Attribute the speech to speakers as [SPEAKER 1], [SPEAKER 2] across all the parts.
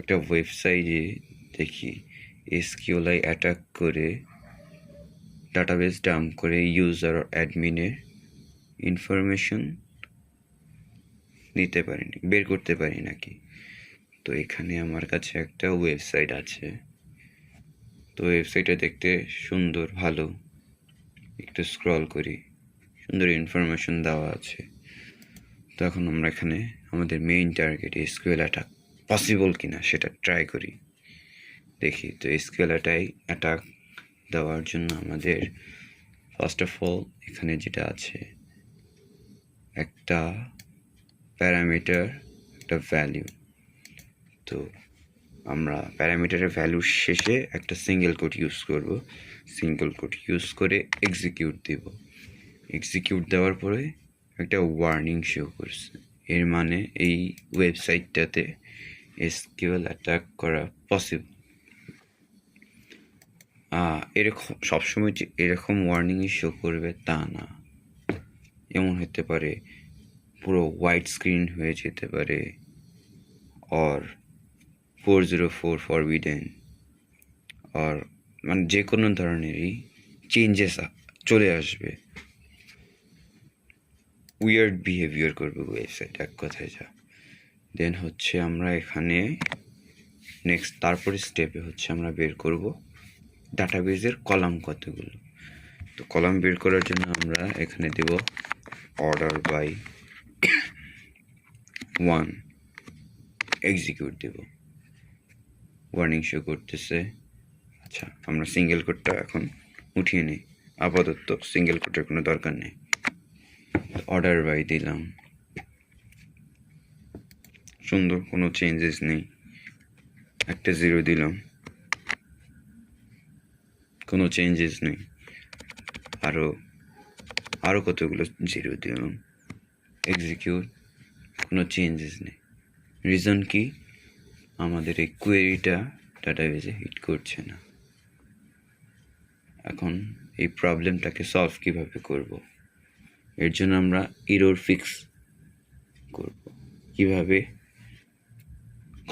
[SPEAKER 1] একটা ওয়েবসাইটে দেখি এসকিউএলআই অ্যাটাক করে ডাটাবেস ডাম্প করে ইউজার অ্যাডমিনের ইনফরমেশন নিতে পারিনি, বের করতে পারি নাকি। তো এখানে আমার কাছে একটা ওয়েবসাইট আছে। তো ওয়েবসাইটটা দেখতে সুন্দর, ভালো। একটু স্ক্রল করি, সুন্দর ইনফরমেশন দেওয়া আছে। তো এখন আমরা এখানে আমাদের main target SQL attack possible কিনা সেটা ট্রাই করি, দেখি। তো এসকিউএল অ্যাটাক দেওয়ার জন্য আমাদের ফার্স্ট অফ অল এখানে যেটা আছে একটা প্যারামিটার, একটা ভ্যালু। তো আমরা প্যারামিটারের ভ্যালুর শেষে একটা সিঙ্গেল কোড ইউজ করব। সিঙ্গেল কোড ইউজ করে এক্সিকিউট দেব। এক্সিকিউট দেওয়ার পরে একটা ওয়ার্নিং শো করছে, এর মানে এই ওয়েবসাইটটাতে এসকিউএল অ্যাটাক করা পসিবল। এরকম সবসময় যে এরকম ওয়ার্নিংই শো করবে তা না। এমন হতে পারে পুরো হোয়াইট স্ক্রিন হয়ে যেতে পারে, অর 404 ফরবিডেন, আর মানে যে কোনো ধরনেরই চেঞ্জেস চলে আসবে, উইয়ার্ড বিহেভিয়ার করবে ওয়েবসাইট, এক কথায় যা। দেন হচ্ছে আমরা এখানে নেক্সট তারপরে স্টেপে হচ্ছে আমরা বের করব ডাটাবেজের কলাম কতগুলো। তো কলাম বের করার জন্য আমরা এখানে দেব অর্ডার বাই 1, এক্সিকিউট দেব। ওয়ার্নিং শো করতেছে। আচ্ছা, আমরা সিঙ্গেল কোডটা এখন উঠিয়ে নিই, আপাতত সিঙ্গেল কোডের কোনো দরকার নেই। অর্ডার বাই দিলাম, সুন্দর, কোনো চেঞ্জেস নেই। একটা 0 দিলাম, কোনো চেঞ্জেস নেই। আরও কতগুলো 0 দিলাম, এক্সিকিউট, কোনো চেঞ্জেস নেই। রিজন কি? আমাদের এই কোয়েরিটা ডাটাবেজে হিট করছে না। এখন এই প্রবলেমটাকে সলভ কিভাবে করব? এর জন্য আমরা এরর ফিক্স করব। কিভাবে?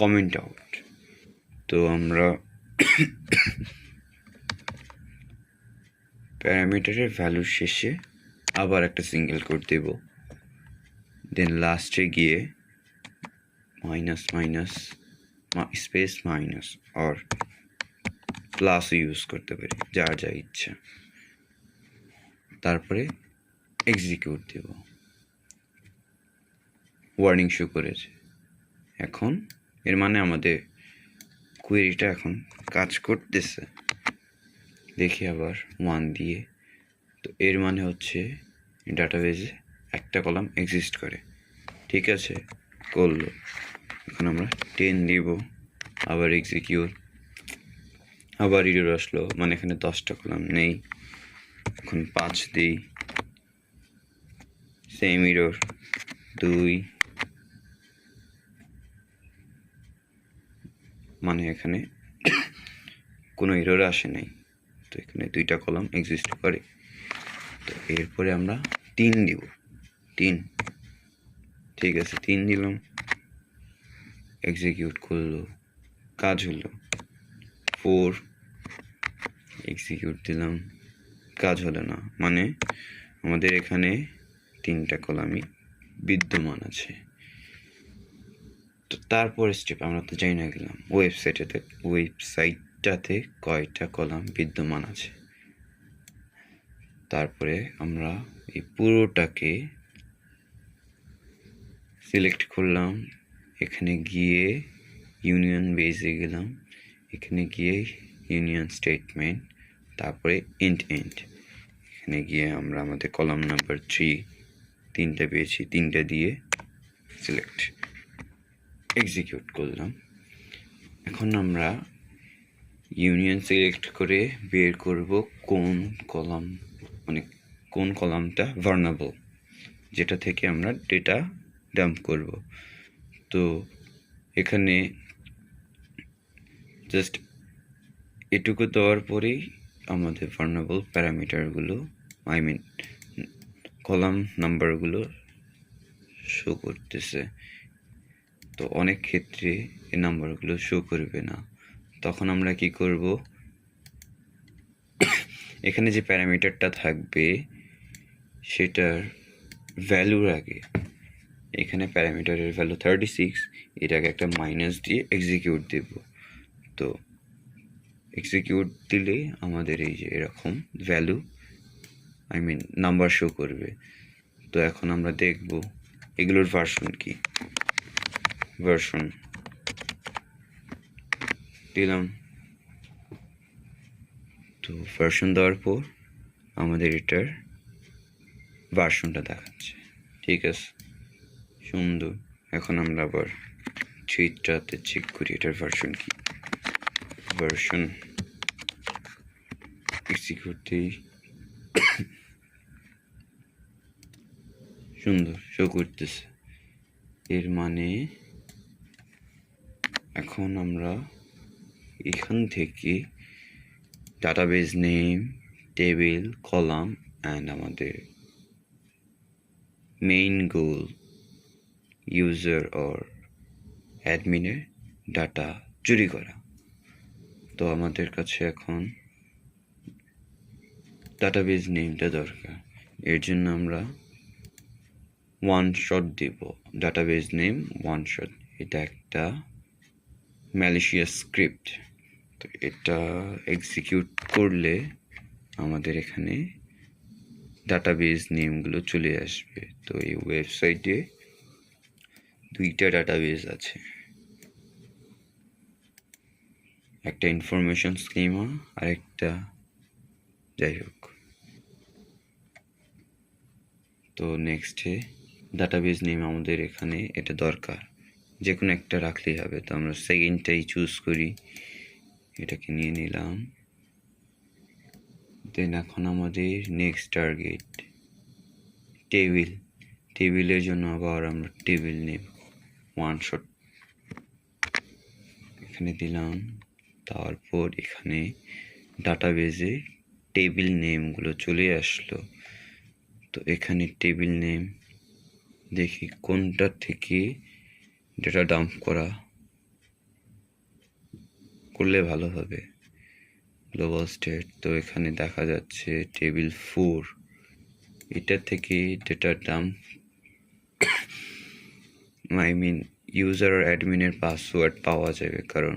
[SPEAKER 1] Comment out. তো আমরা প্যারামিটারের ভ্যালুর শেষে আবার একটা সিঙ্গেল কোড দেব। দেন লাস্টে গিয়ে মাইনাস মাইনাস স্পেস মাইনাস আর প্লাস ইউজ করতে পারি, যার যা ইচ্ছা। তারপরে এক্সিকিউট দেব। ওয়ার্নিং শো করেছে। এখন এর মানে আমাদের কোয়েরিটা এখন কাজ করতেছে। দেখি আবার 1 দিয়ে। তো এর মানে হচ্ছে ডাটাবেজে একটা কলাম এক্সিস্ট করে। ঠিক আছে, করলো। এখন আমরা 10 দিব, আবার এক্সিকিউট, আবার এরর আসলো, মানে এখানে 10টা কলাম নেই। এখন 5 দিই, সেম এরর। 2, মানে এখানে কোনো এরর আসে নাই। তো এখানে 2টা কলাম এক্সিস্ট করে। তো এরপরে আমরা 3 দিব। 3, ঠিক আছে, 3 দিলাম, এক্সিকিউট করলো, কাজ হলো। 4, এক্সিকিউট দিলাম, কাজ হলো না, মানে আমাদের এখানে 3টা কলামই বিদ্যমান আছে। তো তারপরে স্টেপ আমরা তো জানি না গেলাম ওয়েবসাইটটাতে কয়টা কলাম বিদ্যমান আছে। তারপরে আমরা এই পুরোটাকে সিলেক্ট করলাম, এখানে গিয়ে ইউনিয়ন বেজে গেলাম, এখানে গিয়ে ইউনিয়ন স্টেটমেন্ট, তারপরে এন্ড। এখানে গিয়ে আমরা আমাদের কলাম নাম্বার 3টা পেয়েছি, 3টা দিয়ে সিলেক্ট, এক্সিকিউট করলাম। এখন আমরা ইউনিয়ন সিলেক্ট করে বের করব কোন কলাম, মানে কোন কলামটা ভার্নেবল, যেটা থেকে আমরা ডেটা ডাম্প করব। তো এখানে জাস্ট এটুকু দেওয়ার পরেই আমাদের ভার্নেবল প্যারামিটারগুলো, কলাম নাম্বারগুলো শো করতেছে। তো অনেক ক্ষেত্রে এই নাম্বারগুলো শো করবে না। তখন আমরা কি করব, এখানে যে প্যারামিটারটা থাকবে সেটার ভ্যালুর আগে, এখানে প্যারামিটারের ভ্যালু 36, এটাকে একটা মাইনাস দিয়ে এক্সিকিউট দেব। তো এক্সিকিউট দিলে আমাদের এই যে এরকম ভ্যালু নাম্বার শো করবে। তো এখন আমরা দেখব এগুলোর ভার্সন কি। ভার্সন দিলাম, তো ভার্সন দেওয়ার পর আমাদের এটার ভার্সনটা দেখাচ্ছে। ঠিক আছে, সুন্দর। এখন আমরা আবার থ্রিটাতে চেক করি এটার ভার্সন কি। ভার্সন এক্সিকিউট দিই, সুন্দর শো করতেছে। এর মানে এখন আমরা এখান থেকে database name, table, column and আমাদের মেইন গোল ইউজার অর অ্যাডমিনের ডাটা চুরি করা। তো আমাদের কাছে এখন ডাটাবেস নেমটা দরকার। এর জন্য আমরা ওয়ান শট দেব, ডাটাবেস নেম ওয়ান শট। এটা একটা ম্যালিশিয়াস স্ক্রিপ্ট। তো এটা এক্সিকিউট করলে আমাদের এখানে ডাটাবেস নেমগুলো চলে আসবে। তো এই ওয়েবসাইটে দুইটা ডাটাবেস আছে, একটা ইনফরমেশন স্কিমা আর একটা যাই হোক। তো নেক্সটে ডাটাবেস নেম আমাদের এখানে এটা দরকার, যে কোনো একটা রাখলেই হবে। তো আমরা সেকেন্ডটাই চুজ করি, এটাকে নিয়ে নিলাম। দেন এখন আমাদের নেক্সট টার্গেট টেবিল। টেবিলের জন্য আবার আমরা টেবিল নেম ওয়ান শট এখানে দিলাম। তারপর এখানে ডাটাবেজে টেবিল নেমগুলো চলে আসলো। তো এখানে টেবিল নেম দেখি কোনটা থেকে ডেটা ডাম্প করলে ভালো হবে। গ্লোবাল স্টেট, তো এখানে দেখা যাচ্ছে টেবিল 4, এটা থেকে ডেটা ডাম্প ইউজার আর অ্যাডমিনের পাসওয়ার্ড পাওয়া যাবে, কারণ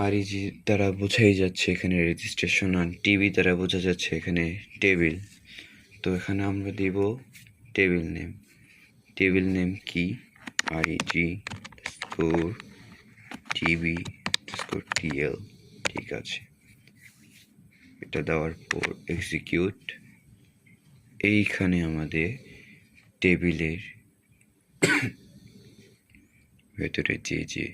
[SPEAKER 1] আরইজি দ্বারা বোঝাই যাচ্ছে এখানে রেজিস্ট্রেশন, আর টিভি দ্বারা বোঝা যাচ্ছে এখানে টেবিল। তো এখানে আমরা দিব টেবিল নেম। টেবিল নেম কি, আরইজি স্কোর টিভি স্কোর টিএল। ঠিক আছে, এটা দেওয়ার পর এক্সিকিউট। এইখানে আমাদের টেবিলের ভেতরে যে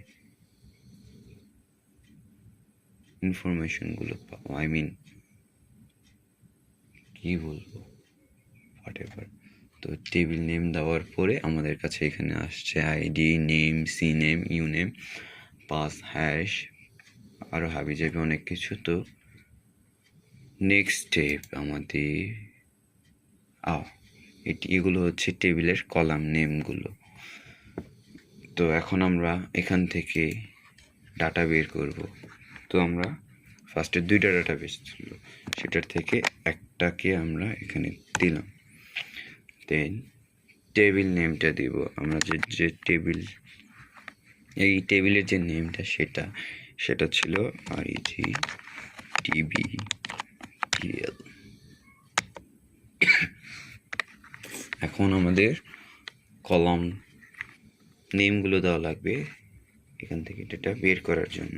[SPEAKER 1] ইনফরমেশনগুলো কি বলবো, হোয়াটএভার। তো টেবিল নেম দেওয়ার পরে আমাদের কাছে এখানে আসছে ID, name, C name, U name, pass, hash, আরও হাবি যাবে অনেক কিছু। তো নেক্সট স্টেপ আমাদের এগুলো হচ্ছে টেবিলের কলাম নেমগুলো। তো এখন আমরা এখান থেকে ডাটা বের করব। তো আমরা ফার্স্টে দুইটা ডাটাবেস ছিল, সেটার থেকে একটাকে আমরা এখানে দিলাম। দেন টেবিল নেমটা দিব আমরা, যে টেবিল, এই টেবিলের যে নেমটা সেটা ছিল আরইজি টিভি টিএল। এখন আমাদের কলাম নেমগুলো দেওয়া লাগবে এখান থেকে ডেটা বের করার জন্য।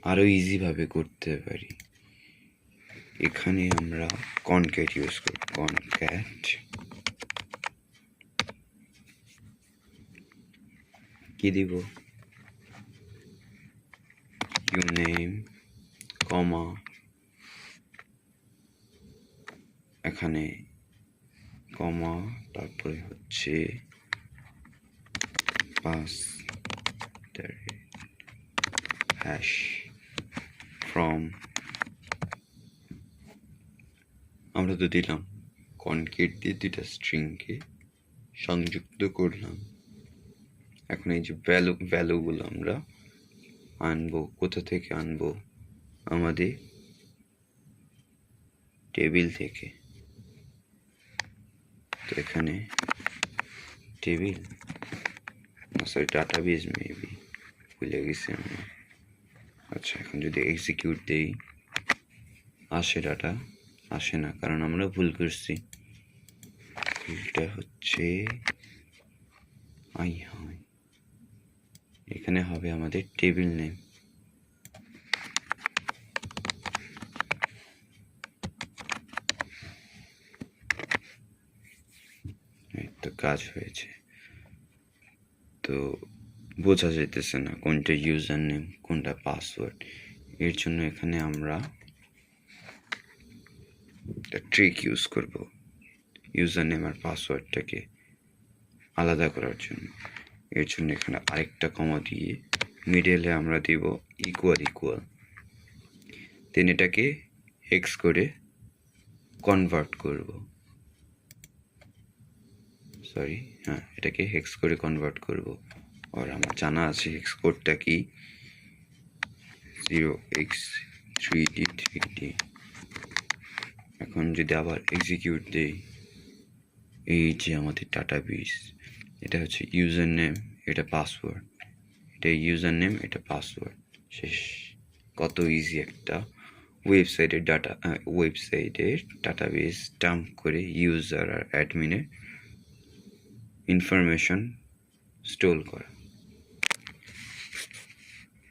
[SPEAKER 1] আরও ইজিভাবে করতে পারি, এখানে আমরা কনক্যাট ইউজ করি। কনক্যাট কি দিব, ইউ নেম, কমা, এখানে কমা, তারপরে হচ্ছে পাস, হ্যাশ, ফ্রম আমরা তো দিলাম কনক্রিট দিয়ে দুইটা স্ট্রিংকে সংযুক্ত করলাম। এখন এই যে ভ্যালুগুলো আমরা আনবো, কোথা থেকে আনবো? আমাদের টেবিল থেকে। তো এখানে টেবিল, সরি ডাটাবেস, মেবি ভুলে গেছি আমি। আচ্ছা, এখন যদি এক্সিকিউট দেই, আসে ডাটা? আসে না, কারণ আমরা ভুল করছি। এটা হচ্ছে হয়, এখানে হবে আমাদের টেবিল নেম। তো কাজ হয়েছে। তো বোঝা যাইতেছে না কোনটা ইউজার নেম কোনটা পাসওয়ার্ড। এর জন্য এখানে আমরা ট্রিক ইউজ করব ইউজার নেম আর পাসওয়ার্ডটাকে আলাদা করার জন্য। এর জন্য এখানে আরেকটা কমা দিয়ে মিডলে আমরা দিব ইকুয়াল, দেন এটাকে হেক্স করে কনভার্ট করব। এটাকে হেক্স করে কনভার্ট করব। আর আমার জানা আছে হেক্স কোডটা কি, 0x3d3d। এখন যদি আবার এক্সিকিউট দেই, এই যে আমাদের ডাটাবেস, এটা হচ্ছে ইউজার নেম, এটা পাসওয়ার্ড, এটা ইউজার নেম, এটা পাসওয়ার্ড, শেষ। কত ইজি একটা ওয়েবসাইটের ডাটাবেস ডাম্প করে ইউজার আর অ্যাডমিনের ইনফরমেশন স্টোর করা।